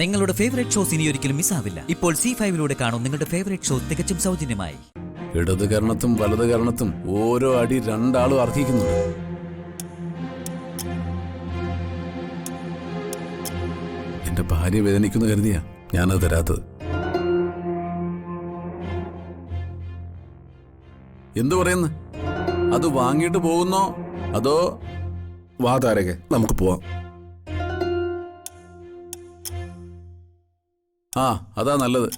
നിങ്ങളുടെ favourite shows ഇനി ഒരിക്കലും മിസ്സാവില്ല. ഇപ്പോൾ C5-ലൂടെ കാണും നിങ്ങളുടെ ഫേവറേറ്റ് ഷോ തികച്ചും സൗജന്യമായി. ഇടത് കരണത്തും വലത് കരണത്തും ഓരോ അടി രണ്ടാളും അർഹിക്കുന്നുണ്ട്. എന്റെ ഭാര്യ വേദനിക്കുന്ന കരുതിയാ ഞാനത് തരാത്തത്. എന്തു പറയുന്നു? അത് വാങ്ങിയിട്ട് പോകുന്നോ അതോ? വാ താരകെ, നമുക്ക് പോവാം. ആ, അതാ നല്ലത്.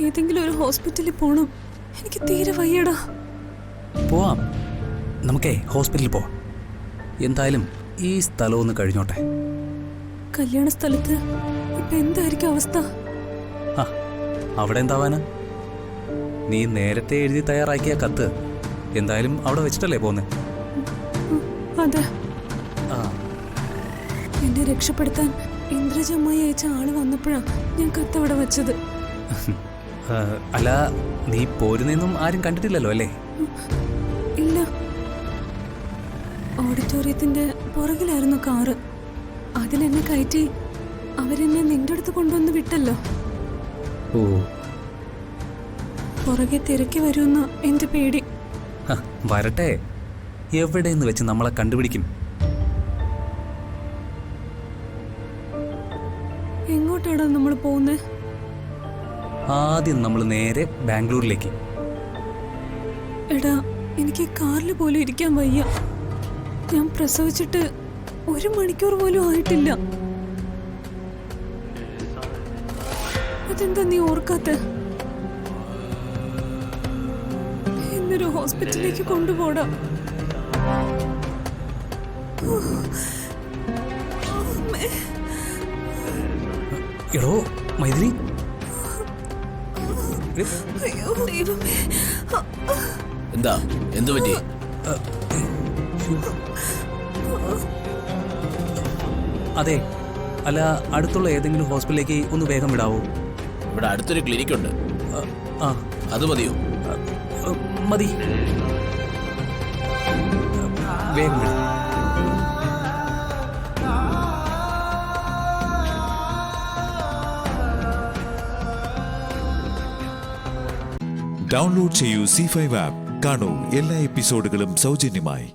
ഏതെങ്കിലും ഒരു ഹോസ്പിറ്റലിൽ പോണം. എനിക്ക് തീരെ വയ്യടാ. പോവാം, നമുക്കേ ഹോസ്പിറ്റലിൽ പോവാം. എന്തായാലും ഈ സ്ഥലം ഒന്ന് കഴിഞ്ഞോട്ടെ. കല്യാണ സ്ഥലത്ത് ഇപ്പൊ എന്തായിരിക്കും അവസ്ഥ? ആ, അവിടെ എന്താവാന്? നീ നേരത്തെ എഴുതി തയ്യാറാക്കിയ കത്ത് എന്തായാലും അവിടെ വെച്ചിട്ടല്ലേ പോന്നെ? അതെ. ആ, എന്നെ രക്ഷപ്പെടുത്താൻ ഇന്ദ്രജമ്മായി അയച്ച ആള് വന്നപ്പോഴാ ഞാൻ കത്ത് അവിടെ വെച്ചത്. അല്ല, നീ പോരുന്നെന്നും ആരും കണ്ടിട്ടില്ലല്ലോ അല്ലേ? ഇല്ല, ഓഡിറ്റോറിയത്തിന്റെ പുറകിലായിരുന്നു കാറ്. അതിലെന്നെ കയറ്റി അവരെന്നെ നിന്റെ അടുത്ത് കൊണ്ടുവന്ന് വിട്ടല്ലോ. ഓ, പുറകെ തിരക്കി വരുമെന്ന് എന്റെ പേടി. വരട്ടെ, എവിടെയെന്ന് വെച്ച് നമ്മളെ കണ്ടുപിടിക്കും. എങ്ങോട്ടാണ് നമ്മൾ പോകുന്നത്? ആദ്യം നമ്മൾ നേരെ ബാംഗ്ലൂരിലേക്ക്. എടാ, എനിക്ക് കാറിൽ പോലും ഇരിക്കാൻ വയ്യ. ഞാൻ പ്രസവിച്ചിട്ട് 1 മണിക്കൂർ പോലും ആയിട്ടില്ല. അതെന്താ നീ ഓർക്കാത്ത? എന്നൊരു ഹോസ്പിറ്റലിലേക്ക് കൊണ്ടുപോടാ. എടോ മൈഥിലി, അയ്യോ ദൈവമേ. എന്താ, എന്തു പറ്റി? അതെ, അല്ല, അടുത്തുള്ള ഏതെങ്കിലും ഹോസ്പിറ്റലിലേക്ക് ഒന്ന് വേഗം വിടാവോ? ഇവിടെ അടുത്തൊരു ക്ലിനിക് ഉണ്ട്. ആ, അത് മതിയോ? മതി, വേഗം വിടാം. ഡൗൺലോഡ് ചെയ്യൂ C5 ആപ്പ്. കാണൂ എല്ലാ എപ്പിസോഡുകളും സൗജന്യമായി.